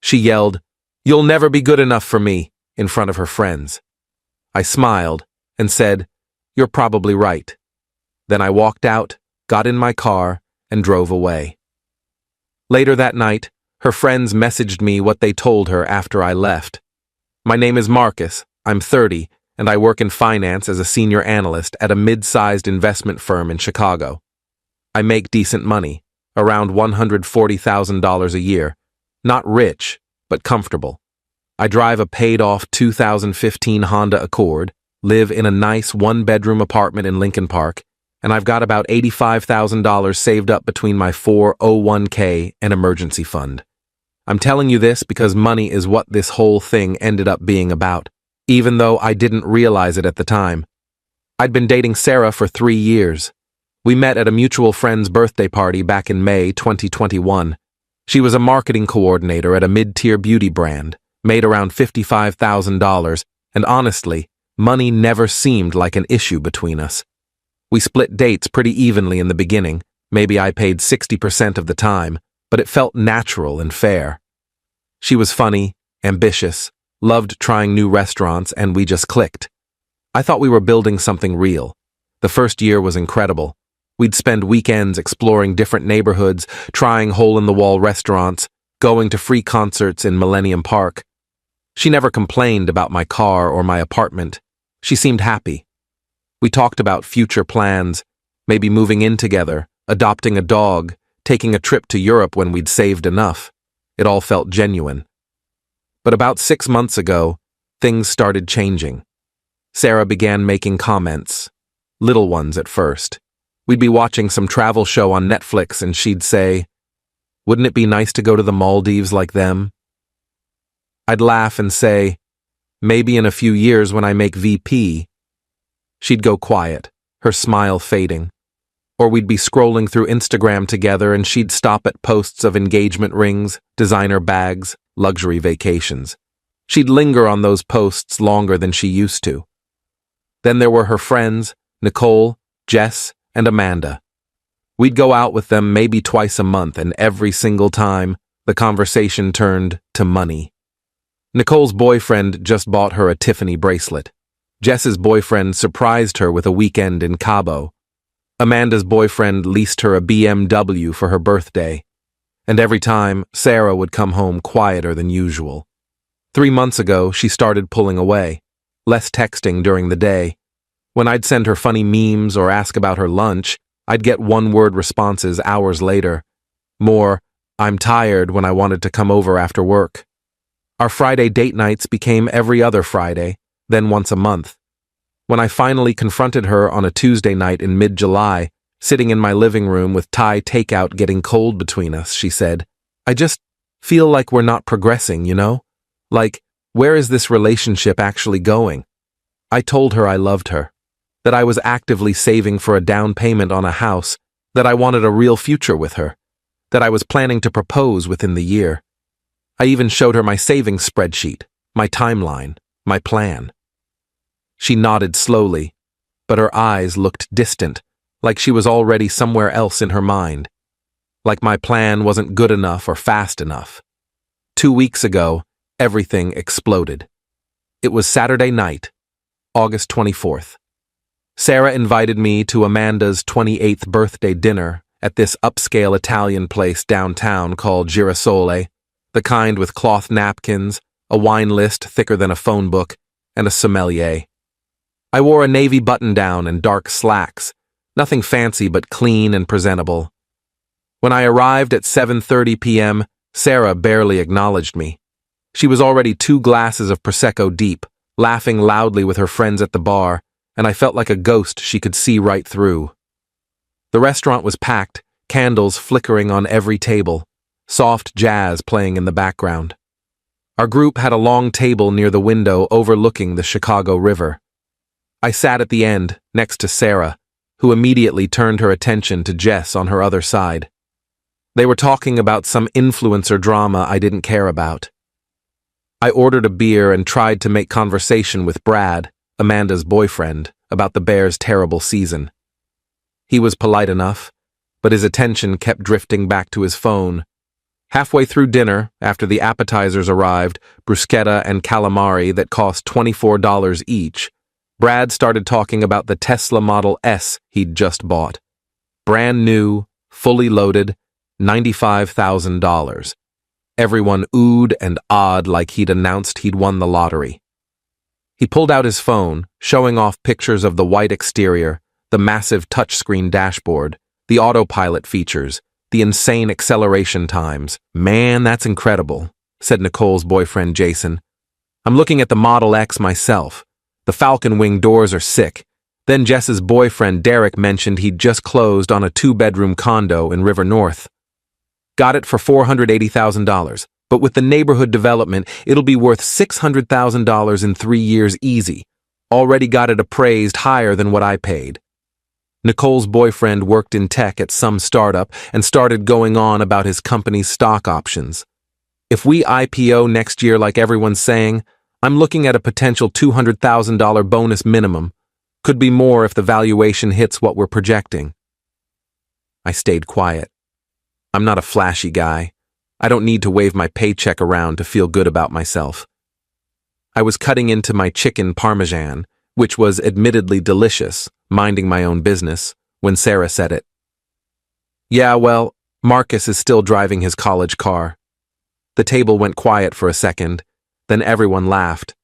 She yelled, "You'll never be good enough for me," in front of her friends. I smiled and said, "You're probably right." Then I walked out, got in my car, and drove away. Later that night, her friends messaged me what they told her after I left. "My name is Marcus, I'm 30, and I work in finance as a senior analyst at a mid-sized investment firm in Chicago. I make decent money, around $140,000 a year. Not rich, but comfortable. I drive a paid-off 2015 Honda Accord, live in a nice one-bedroom apartment in Lincoln Park, and I've got about $85,000 saved up between my 401k and emergency fund. I'm telling you this because money is what this whole thing ended up being about, even though I didn't realize it at the time. I'd been dating Sarah for 3 years. We met at a mutual friend's birthday party back in May 2021. She was a marketing coordinator at a mid-tier beauty brand, made around $55,000, and honestly, money never seemed like an issue between us. We split dates pretty evenly in the beginning. Maybe I paid 60% of the time, but it felt natural and fair. She was funny, ambitious, loved trying new restaurants, and we just clicked. I thought we were building something real. The first year was incredible. We'd spend weekends exploring different neighborhoods, trying hole-in-the-wall restaurants, going to free concerts in Millennium Park. She never complained about my car or my apartment. She seemed happy. We talked about future plans, maybe moving in together, adopting a dog, taking a trip to Europe when we'd saved enough. It all felt genuine. But about 6 months ago, things started changing. Sarah began making comments, little ones at first. We'd be watching some travel show on Netflix and she'd say, "Wouldn't it be nice to go to the Maldives like them?" I'd laugh and say, "Maybe in a few years when I make VP." She'd go quiet, her smile fading. Or we'd be scrolling through Instagram together and she'd stop at posts of engagement rings, designer bags, luxury vacations. She'd linger on those posts longer than she used to. Then there were her friends, Nicole, Jess, and Amanda. We'd go out with them maybe twice a month, and every single time, the conversation turned to money. Nicole's boyfriend just bought her a Tiffany bracelet. Jess's boyfriend surprised her with a weekend in Cabo. Amanda's boyfriend leased her a BMW for her birthday. And every time, Sarah would come home quieter than usual. 3 months ago, she started pulling away, less texting during the day. When I'd send her funny memes or ask about her lunch, I'd get one-word responses hours later. More, "I'm tired," when I wanted to come over after work. Our Friday date nights became every other Friday, then once a month. When I finally confronted her on a Tuesday night in mid-July, sitting in my living room with Thai takeout getting cold between us, she said, "I just feel like we're not progressing, you know? Like, where is this relationship actually going?" I told her I loved her, that I was actively saving for a down payment on a house, that I wanted a real future with her, that I was planning to propose within the year. I even showed her my savings spreadsheet, my timeline, my plan. She nodded slowly, but her eyes looked distant, like she was already somewhere else in her mind, like my plan wasn't good enough or fast enough. 2 weeks ago, everything exploded. It was Saturday night, August 24th. Sarah invited me to Amanda's 28th birthday dinner at this upscale Italian place downtown called Girasole, the kind with cloth napkins, a wine list thicker than a phone book, and a sommelier. I wore a navy button-down and dark slacks, nothing fancy but clean and presentable. When I arrived at 7:30 p.m., Sarah barely acknowledged me. She was already 2 glasses of Prosecco deep, laughing loudly with her friends at the bar, and I felt like a ghost she could see right through. The restaurant was packed, candles flickering on every table, soft jazz playing in the background. Our group had a long table near the window overlooking the Chicago River. I sat at the end, next to Sarah, who immediately turned her attention to Jess on her other side. They were talking about some influencer drama I didn't care about. I ordered a beer and tried to make conversation with Brad, Amanda's boyfriend, about the Bears' terrible season. He was polite enough, but his attention kept drifting back to his phone. Halfway through dinner, after the appetizers arrived, bruschetta and calamari that cost $24 each, Brad started talking about the Tesla Model S he'd just bought. Brand new, fully loaded, $95,000. Everyone oohed and awed like he'd announced he'd won the lottery. He pulled out his phone, showing off pictures of the white exterior, the massive touchscreen dashboard, the autopilot features, the insane acceleration times. "Man, that's incredible," said Nicole's boyfriend Jason. "I'm looking at the Model X myself. The Falcon Wing doors are sick." Then Jess's boyfriend Derek mentioned he'd just closed on a 2-bedroom condo in River North. "Got it for $480,000, but with the neighborhood development, it'll be worth $600,000 in 3 years easy. Already got it appraised higher than what I paid." Nicole's boyfriend worked in tech at some startup and started going on about his company's stock options. "If we IPO next year like everyone's saying, I'm looking at a potential $200,000 bonus minimum. Could be more if the valuation hits what we're projecting." I stayed quiet. I'm not a flashy guy. I don't need to wave my paycheck around to feel good about myself. I was cutting into my chicken parmesan, which was admittedly delicious, minding my own business, when Sarah said it. "Yeah, well, Marcus is still driving his college car." The table went quiet for a second, then everyone laughed.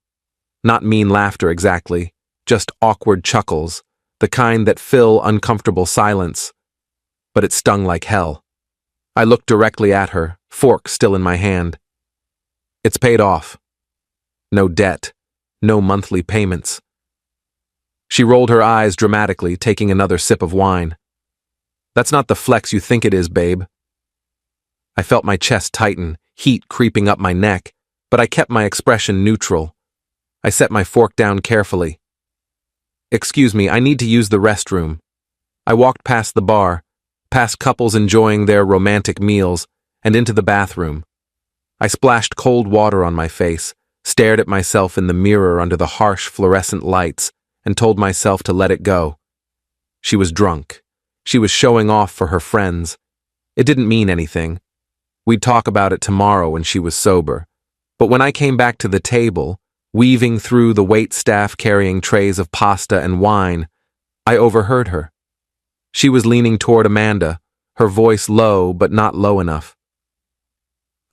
Not mean laughter exactly, just awkward chuckles, the kind that fill uncomfortable silence. But it stung like hell. I looked directly at her, fork still in my hand. "It's paid off. No debt, no monthly payments." She rolled her eyes dramatically, taking another sip of wine. "That's not the flex you think it is, babe." I felt my chest tighten, heat creeping up my neck, but I kept my expression neutral. I set my fork down carefully. "Excuse me, I need to use the restroom." I walked past the bar, past couples enjoying their romantic meals, and into the bathroom. I splashed cold water on my face, stared at myself in the mirror under the harsh fluorescent lights, and told myself to let it go. She was drunk. She was showing off for her friends. It didn't mean anything. We'd talk about it tomorrow when she was sober. But when I came back to the table, weaving through the waitstaff carrying trays of pasta and wine, I overheard her. She was leaning toward Amanda, her voice low but not low enough.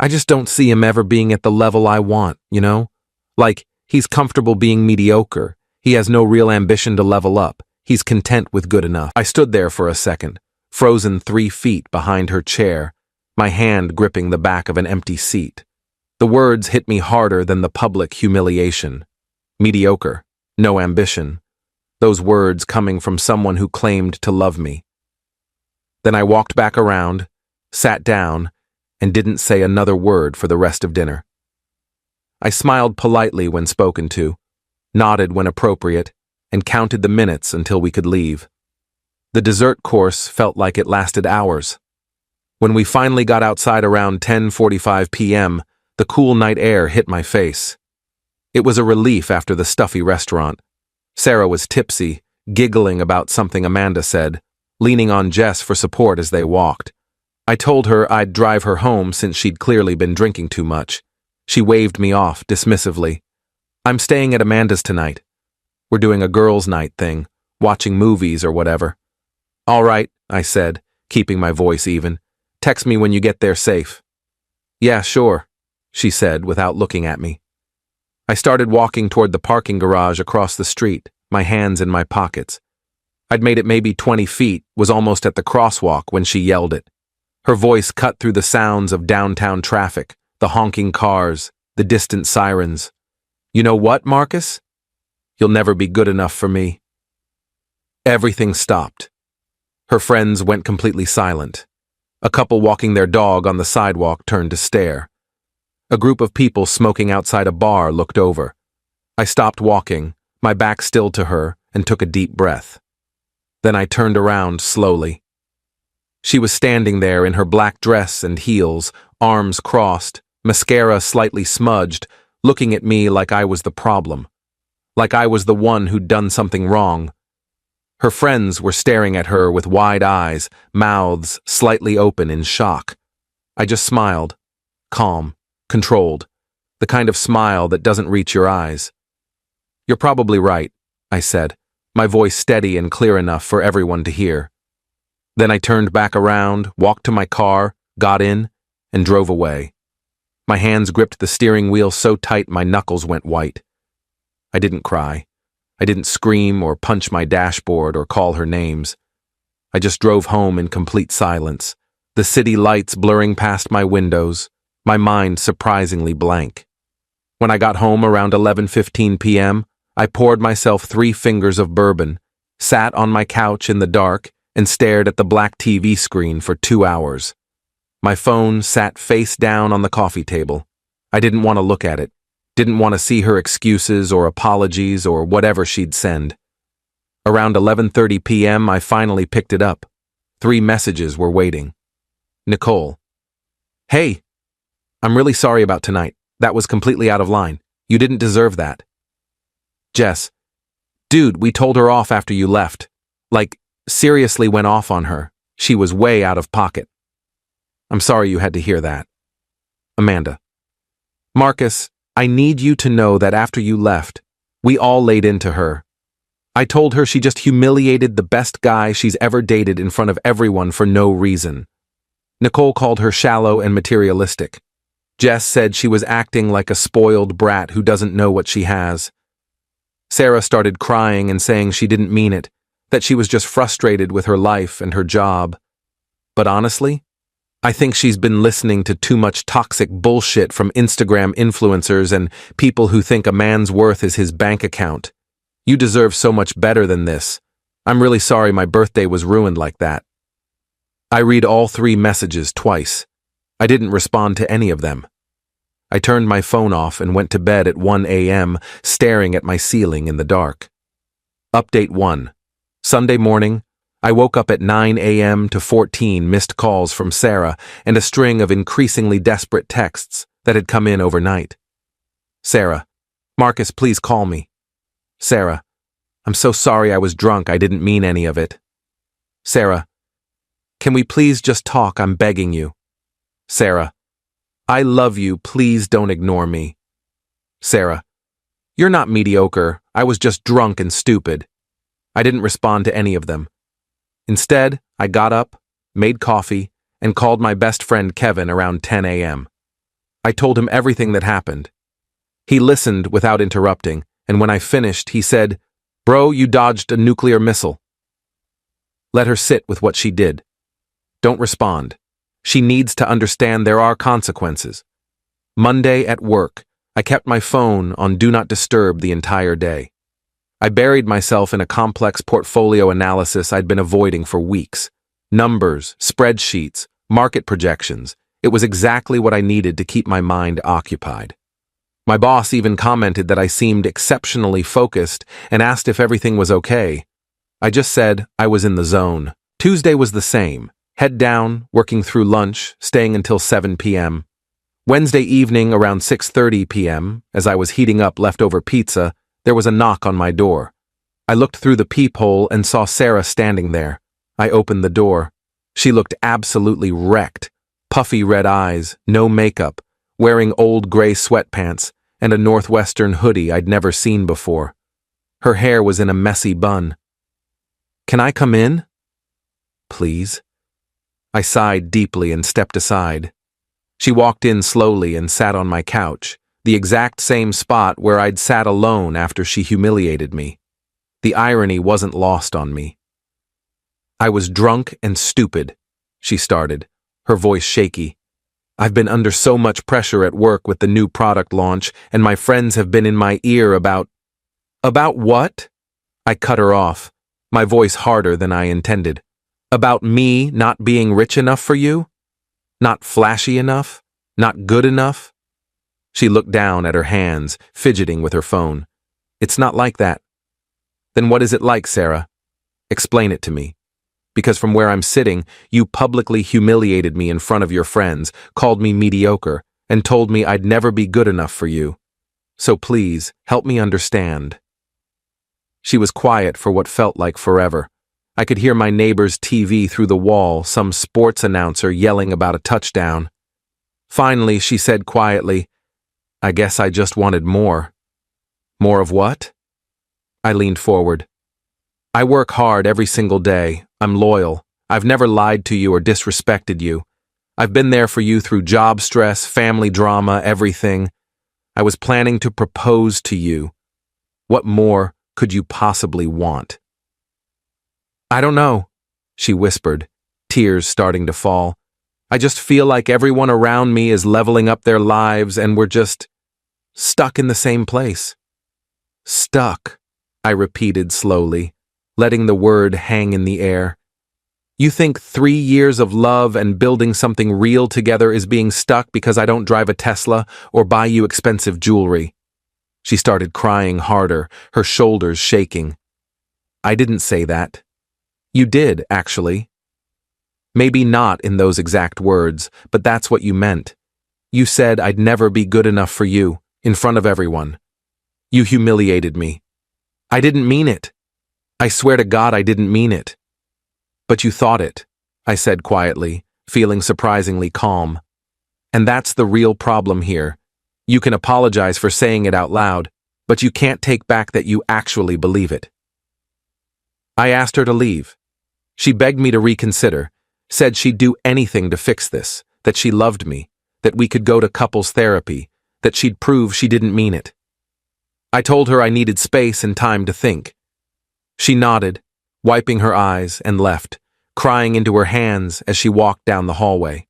"I just don't see him ever being at the level I want, you know? Like, he's comfortable being mediocre. He has no real ambition to level up. He's content with good enough." I stood there for a second, frozen 3 feet behind her chair, my hand gripping the back of an empty seat. The words hit me harder than the public humiliation. Mediocre, no ambition. Those words coming from someone who claimed to love me. Then I walked back around, sat down, and didn't say another word for the rest of dinner. I smiled politely when spoken to, nodded when appropriate, and counted the minutes until we could leave. The dessert course felt like it lasted hours. When we finally got outside around 10:45 p.m., the cool night air hit my face. It was a relief after the stuffy restaurant. Sarah was tipsy, giggling about something Amanda said, leaning on Jess for support as they walked. I told her I'd drive her home since she'd clearly been drinking too much. She waved me off dismissively. "I'm staying at Amanda's tonight. We're doing a girls' night thing, watching movies or whatever." "All right," I said, keeping my voice even. "Text me when you get there safe." "Yeah, sure," she said without looking at me. I started walking toward the parking garage across the street, my hands in my pockets. I'd made it maybe 20 feet, was almost at the crosswalk when she yelled it. Her voice cut through the sounds of downtown traffic, the honking cars, the distant sirens. "You know what, Marcus? You'll never be good enough for me." Everything stopped. Her friends went completely silent. A couple walking their dog on the sidewalk turned to stare. A group of people smoking outside a bar looked over. I stopped walking, my back still to her, and took a deep breath. Then I turned around slowly. She was standing there in her black dress and heels, arms crossed, mascara slightly smudged, looking at me like I was the problem. Like I was the one who'd done something wrong. Her friends were staring at her with wide eyes, mouths slightly open in shock. I just smiled, calm, controlled, the kind of smile that doesn't reach your eyes. "You're probably right," I said, my voice steady and clear enough for everyone to hear. Then I turned back around, walked to my car, got in, and drove away. My hands gripped the steering wheel so tight my knuckles went white. I didn't cry. I didn't scream or punch my dashboard or call her names. I just drove home in complete silence, the city lights blurring past my windows, my mind surprisingly blank. When I got home around 11:15 p.m., I poured myself 3 fingers of bourbon, sat on my couch in the dark, and stared at the black TV screen for 2 hours. My phone sat face down on the coffee table. I didn't want to look at it, didn't want to see her excuses or apologies or whatever she'd send. Around 11:30 p.m., I finally picked it up. 3 messages were waiting. Nicole. "Hey, I'm really sorry about tonight. That was completely out of line. You didn't deserve that." Jess. "Dude, we told her off after you left. Like, seriously went off on her. She was way out of pocket. I'm sorry you had to hear that." Amanda. "Marcus, I need you to know that after you left, we all laid into her. I told her she just humiliated the best guy she's ever dated in front of everyone for no reason. Nicole called her shallow and materialistic. Jess said she was acting like a spoiled brat who doesn't know what she has. Sarah started crying and saying she didn't mean it, that she was just frustrated with her life and her job. But honestly, I think she's been listening to too much toxic bullshit from Instagram influencers and people who think a man's worth is his bank account. You deserve so much better than this. I'm really sorry my birthday was ruined like that." I read all 3 messages twice. I didn't respond to any of them. I turned my phone off and went to bed at 1 a.m., staring at my ceiling in the dark. Update 1. Sunday morning, I woke up at 9 a.m. to 14 missed calls from Sarah and a string of increasingly desperate texts that had come in overnight. Sarah. "Marcus, please call me." Sarah. "I'm so sorry I was drunk. I didn't mean any of it." Sarah. "Can we please just talk? I'm begging you." Sarah. "I love you. Please don't ignore me." Sarah. "You're not mediocre. I was just drunk and stupid." I didn't respond to any of them. Instead, I got up, made coffee, and called my best friend Kevin around 10 a.m. I told him everything that happened. He listened without interrupting, and when I finished, he said, "Bro, you dodged a nuclear missile." Let her sit with what she did. Don't respond. She needs to understand there are consequences. Monday at work, I kept my phone on Do Not Disturb the entire day. I buried myself in a complex portfolio analysis I'd been avoiding for weeks. Numbers, spreadsheets, market projections. It was exactly what I needed to keep my mind occupied. My boss even commented that I seemed exceptionally focused and asked if everything was okay. I just said I was in the zone. Tuesday was the same. Head down, working through lunch, staying until 7 p.m. Wednesday evening around 6:30 p.m., as I was heating up leftover pizza, there was a knock on my door. I looked through the peephole and saw Sarah standing there. I opened the door. She looked absolutely wrecked. Puffy red eyes, no makeup, wearing old gray sweatpants, and a Northwestern hoodie I'd never seen before. Her hair was in a messy bun. "Can I come in?" "Please." I sighed deeply and stepped aside. She walked in slowly and sat on my couch, the exact same spot where I'd sat alone after she humiliated me. The irony wasn't lost on me. "I was drunk and stupid," she started, her voice shaky. "I've been under so much pressure at work with the new product launch, and my friends have been in my ear about..." "About what?" I cut her off, my voice harder than I intended. "About me not being rich enough for you? Not flashy enough? Not good enough?" She looked down at her hands, fidgeting with her phone. "It's not like that." "Then what is it like, Sarah? Explain it to me. Because from where I'm sitting, you publicly humiliated me in front of your friends, called me mediocre, and told me I'd never be good enough for you. So please, help me understand." She was quiet for what felt like forever. I could hear my neighbor's TV through the wall, some sports announcer yelling about a touchdown. Finally, she said quietly, "I guess I just wanted more." "More of what?" I leaned forward. "I work hard every single day. I'm loyal. I've never lied to you or disrespected you. I've been there for you through job stress, family drama, everything. I was planning to propose to you. What more could you possibly want?" "I don't know," she whispered, tears starting to fall. "I just feel like everyone around me is leveling up their lives and we're just stuck in the same place." "Stuck," I repeated slowly, letting the word hang in the air. "You think 3 years of love and building something real together is being stuck because I don't drive a Tesla or buy you expensive jewelry?" She started crying harder, her shoulders shaking. "I didn't say that." "You did, actually. Maybe not in those exact words, but that's what you meant. You said I'd never be good enough for you, in front of everyone. You humiliated me. I didn't mean it. I swear to God I didn't mean it." "But you thought it," I said quietly, feeling surprisingly calm. "And that's the real problem here. You can apologize for saying it out loud, but you can't take back that you actually believe it." I asked her to leave. She begged me to reconsider, said she'd do anything to fix this, that she loved me, that we could go to couples therapy, that she'd prove she didn't mean it. I told her I needed space and time to think. She nodded, wiping her eyes, and left, crying into her hands as she walked down the hallway.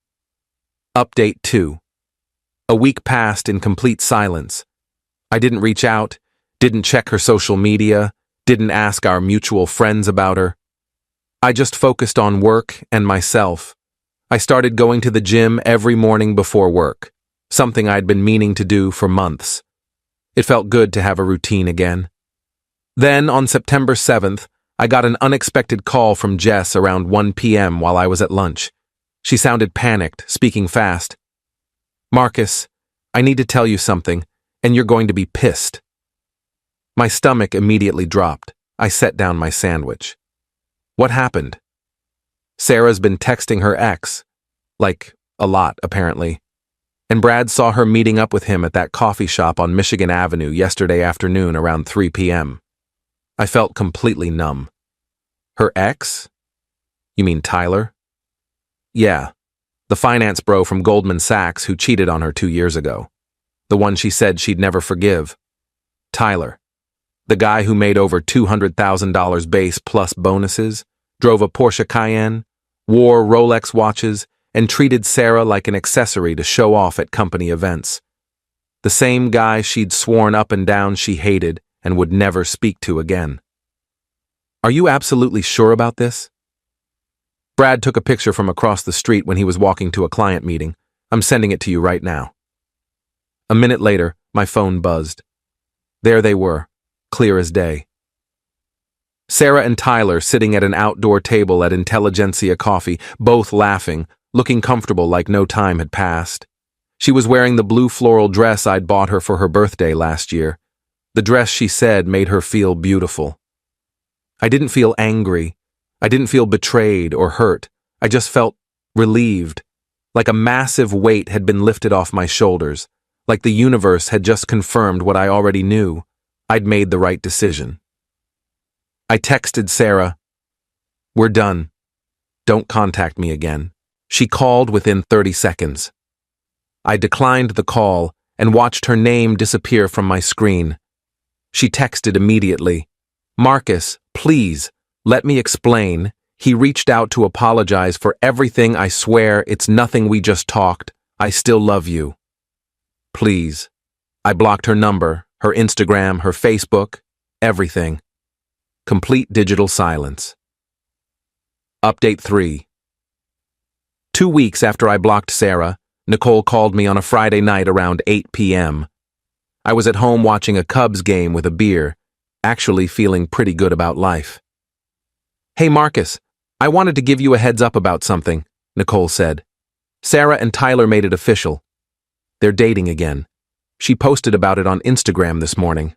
Update 2. A week passed in complete silence. I didn't reach out, didn't check her social media, didn't ask our mutual friends about her. I just focused on work and myself. I started going to the gym every morning before work, something I'd been meaning to do for months. It felt good to have a routine again. Then, on September 7th, I got an unexpected call from Jess around 1 p.m. while I was at lunch. She sounded panicked, speaking fast. "Marcus, I need to tell you something, and you're going to be pissed." My stomach immediately dropped. I set down my sandwich. "What happened?" "Sarah's been texting her ex. Like, a lot, apparently. And Brad saw her meeting up with him at that coffee shop on Michigan Avenue yesterday afternoon around 3 p.m. I felt completely numb. "Her ex? You mean Tyler?" "Yeah, the finance bro from Goldman Sachs who cheated on her 2 years ago. The one she said she'd never forgive. Tyler. The guy who made over $200,000 base plus bonuses, drove a Porsche Cayenne, wore Rolex watches, and treated Sarah like an accessory to show off at company events. The same guy she'd sworn up and down she hated and would never speak to again." "Are you absolutely sure about this?" "Brad took a picture from across the street when he was walking to a client meeting. I'm sending it to you right now." A minute later, my phone buzzed. There they were, clear as day. Sarah and Tyler sitting at an outdoor table at Intelligentsia Coffee, both laughing, looking comfortable like no time had passed. She was wearing the blue floral dress I'd bought her for her birthday last year. The dress, she said, made her feel beautiful. I didn't feel angry. I didn't feel betrayed or hurt. I just felt relieved, like a massive weight had been lifted off my shoulders, like the universe had just confirmed what I already knew. I'd made the right decision. I texted Sarah, "We're done. Don't contact me again." She called within 30 seconds. I declined the call and watched her name disappear from my screen. She texted immediately, "Marcus, please, let me explain. He reached out to apologize for everything. I swear it's nothing, we just talked. I still love you. Please." I blocked her number, her Instagram, her Facebook, everything. Complete digital silence. Update 3. 2 weeks after I blocked Sarah, Nicole called me on a Friday night around 8 p.m. I was at home watching a Cubs game with a beer, actually feeling pretty good about life. "Hey Marcus, I wanted to give you a heads up about something," Nicole said. "Sarah and Tyler made it official. They're dating again. She posted about it on Instagram this morning."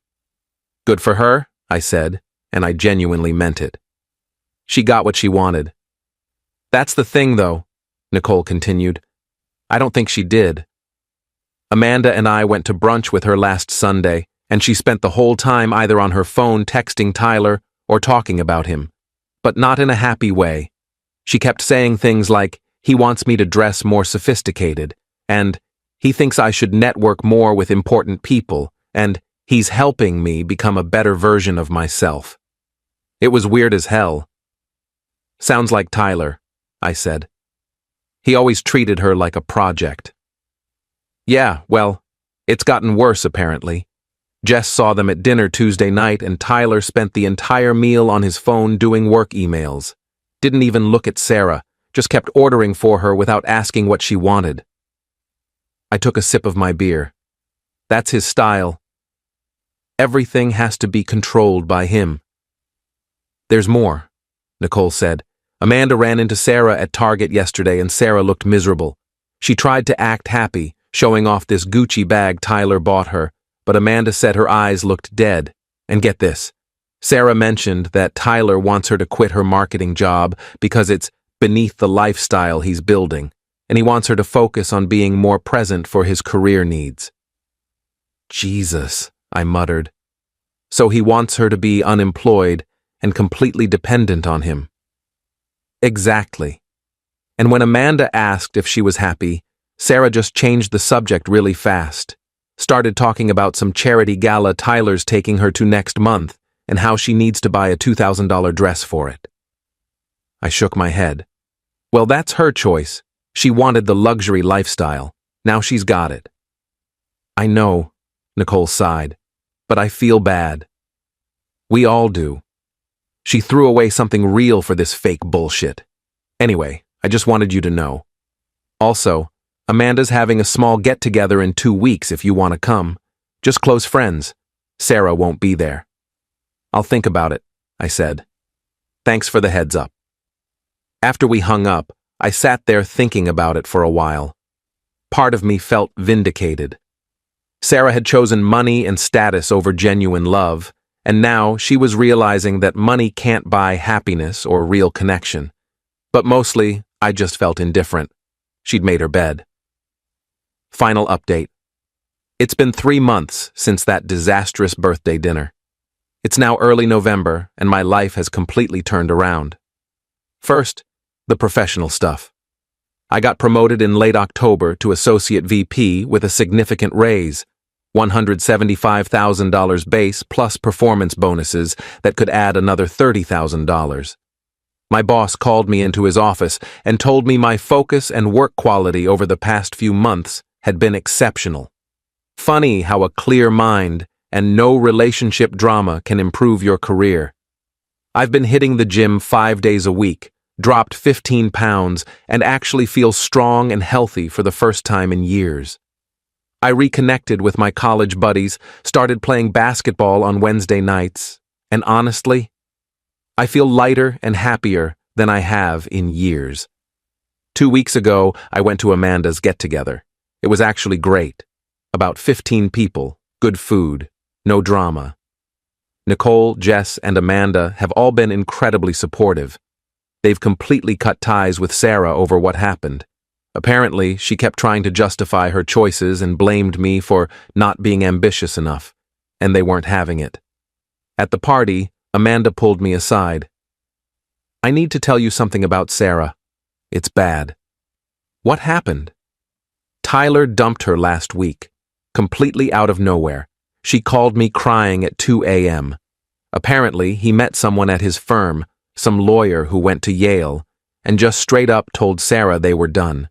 "Good for her," I said, and I genuinely meant it. She got what she wanted. "That's the thing, though," Nicole continued. "I don't think she did. Amanda and I went to brunch with her last Sunday, and she spent the whole time either on her phone texting Tyler or talking about him, but not in a happy way. She kept saying things like, he wants me to dress more sophisticated, and he thinks I should network more with important people, and he's helping me become a better version of myself. It was weird as hell. Sounds like Tyler, I said. He always treated her like a project. Yeah, well, it's gotten worse apparently. Jess saw them at dinner Tuesday night and Tyler spent the entire meal on his phone doing work emails. Didn't even look at Sarah, just kept ordering for her without asking what she wanted. I took a sip of my beer. That's his style. Everything has to be controlled by him. There's more, Nicole said. Amanda ran into Sarah at Target yesterday and Sarah looked miserable. She tried to act happy, showing off this Gucci bag Tyler bought her, but Amanda said her eyes looked dead. And get this, Sarah mentioned that Tyler wants her to quit her marketing job because it's beneath the lifestyle he's building, and he wants her to focus on being more present for his career needs. Jesus, I muttered. So he wants her to be unemployed and completely dependent on him. Exactly. And when Amanda asked if she was happy, Sarah just changed the subject really fast. Started talking about some charity gala Tyler's taking her to next month and how she needs to buy a $2,000 dress for it. I shook my head. Well, that's her choice. She wanted the luxury lifestyle. Now she's got it. I know, Nicole sighed, but I feel bad. We all do. She threw away something real for this fake bullshit. Anyway, I just wanted you to know. Also, Amanda's having a small get-together in 2 weeks if you want to come. Just close friends. Sarah won't be there. I'll think about it, I said. Thanks for the heads up. After we hung up, I sat there thinking about it for a while. Part of me felt vindicated. Sarah had chosen money and status over genuine love, and now she was realizing that money can't buy happiness or real connection. But mostly, I just felt indifferent. She'd made her bed. Final update. It's been 3 months since that disastrous birthday dinner. It's now early November, and my life has completely turned around. First, the professional stuff. I got promoted in late October to Associate VP with a significant raise, $175,000 base plus performance bonuses that could add another $30,000. My boss called me into his office and told me my focus and work quality over the past few months had been exceptional. Funny how a clear mind and no relationship drama can improve your career. I've been hitting the gym 5 days a week, dropped 15 pounds, and actually feel strong and healthy for the first time in years. I reconnected with my college buddies, started playing basketball on Wednesday nights, and honestly, I feel lighter and happier than I have in years. 2 weeks ago, I went to Amanda's get-together. It was actually great. About 15 people, good food, no drama. Nicole, Jess, and Amanda have all been incredibly supportive. They've completely cut ties with Sarah over what happened. Apparently, she kept trying to justify her choices and blamed me for not being ambitious enough, and they weren't having it. At the party, Amanda pulled me aside. I need to tell you something about Sarah. It's bad. What happened? Tyler dumped her last week, completely out of nowhere. She called me crying at 2 a.m. Apparently, he met someone at his firm, some lawyer who went to Yale, and just straight up told Sarah they were done.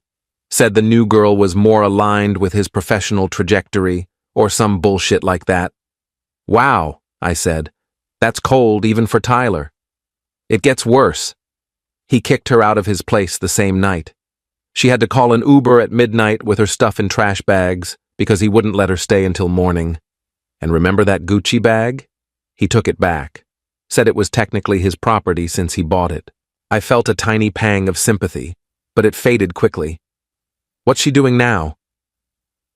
Said the new girl was more aligned with his professional trajectory, or some bullshit like that. Wow, I said. That's cold even for Tyler. It gets worse. He kicked her out of his place the same night. She had to call an Uber at midnight with her stuff in trash bags because he wouldn't let her stay until morning. And remember that Gucci bag? He took it back. Said it was technically his property since he bought it. I felt a tiny pang of sympathy, but it faded quickly. What's she doing now?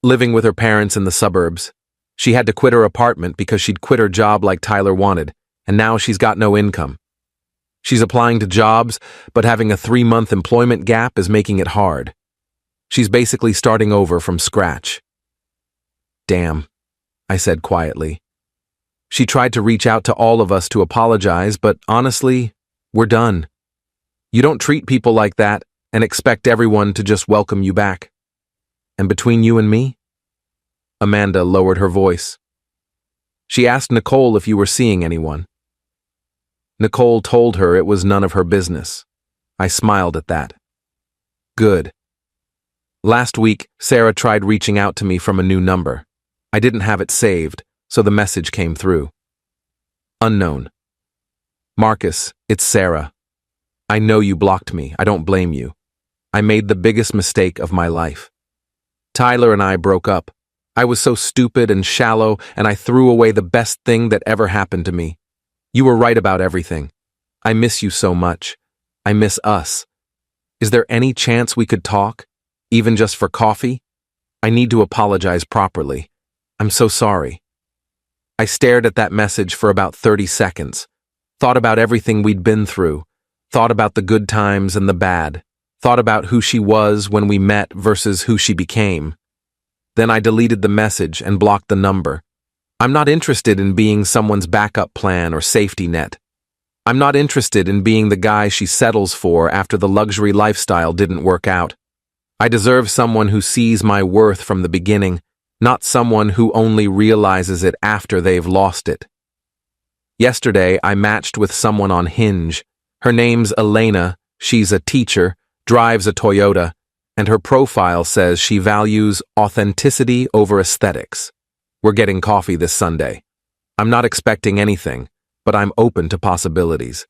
Living with her parents in the suburbs. She had to quit her apartment because she'd quit her job like Tyler wanted, and now she's got no income. She's applying to jobs, but having a 3-month employment gap is making it hard. She's basically starting over from scratch. Damn, I said quietly. She tried to reach out to all of us to apologize, but honestly, we're done. You don't treat people like that and expect everyone to just welcome you back. And between you and me? Amanda lowered her voice. She asked Nicole if you were seeing anyone. Nicole told her it was none of her business. I smiled at that. Good. Last week, Sarah tried reaching out to me from a new number. I didn't have it saved, so the message came through. Unknown. Marcus, it's Sarah. I know you blocked me. I don't blame you. I made the biggest mistake of my life. Tyler and I broke up. I was so stupid and shallow, and I threw away the best thing that ever happened to me. You were right about everything. I miss you so much. I miss us. Is there any chance we could talk, even just for coffee? I need to apologize properly. I'm so sorry. I stared at that message for about 30 seconds, thought about everything we'd been through, thought about the good times and the bad, thought about who she was when we met versus who she became. Then I deleted the message and blocked the number. I'm not interested in being someone's backup plan or safety net. I'm not interested in being the guy she settles for after the luxury lifestyle didn't work out. I deserve someone who sees my worth from the beginning, not someone who only realizes it after they've lost it. Yesterday, I matched with someone on Hinge. Her name's Elena, she's a teacher, drives a Toyota, and her profile says she values authenticity over aesthetics. We're getting coffee this Sunday. I'm not expecting anything, but I'm open to possibilities.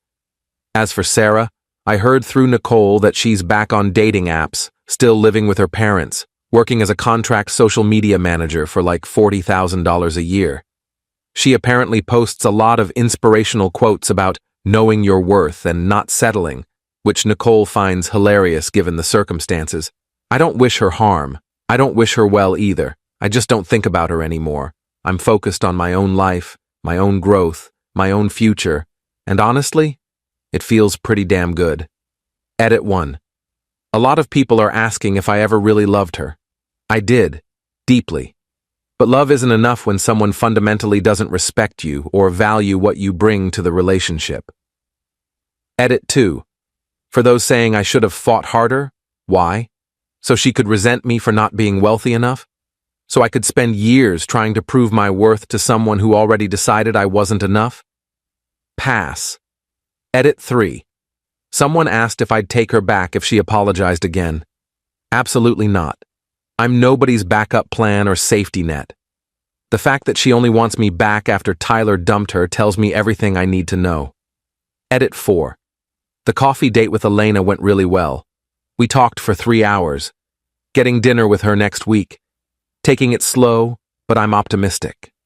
As for Sarah, I heard through Nicole that she's back on dating apps, still living with her parents, working as a contract social media manager for like $40,000 a year. She apparently posts a lot of inspirational quotes about knowing your worth and not settling, which Nicole finds hilarious given the circumstances. I don't wish her harm. I don't wish her well either. I just don't think about her anymore. I'm focused on my own life, my own growth, my own future, and honestly, it feels pretty damn good. Edit 1. A lot of people are asking if I ever really loved her. I did, deeply. But love isn't enough when someone fundamentally doesn't respect you or value what you bring to the relationship. Edit 2. For those saying I should have fought harder, why? So she could resent me for not being wealthy enough? So I could spend years trying to prove my worth to someone who already decided I wasn't enough? Pass. Edit 3. Someone asked if I'd take her back if she apologized again. Absolutely not. I'm nobody's backup plan or safety net. The fact that she only wants me back after Tyler dumped her tells me everything I need to know. Edit 4. The coffee date with Elena went really well. We talked for 3 hours. Getting dinner with her next week. Taking it slow, but I'm optimistic.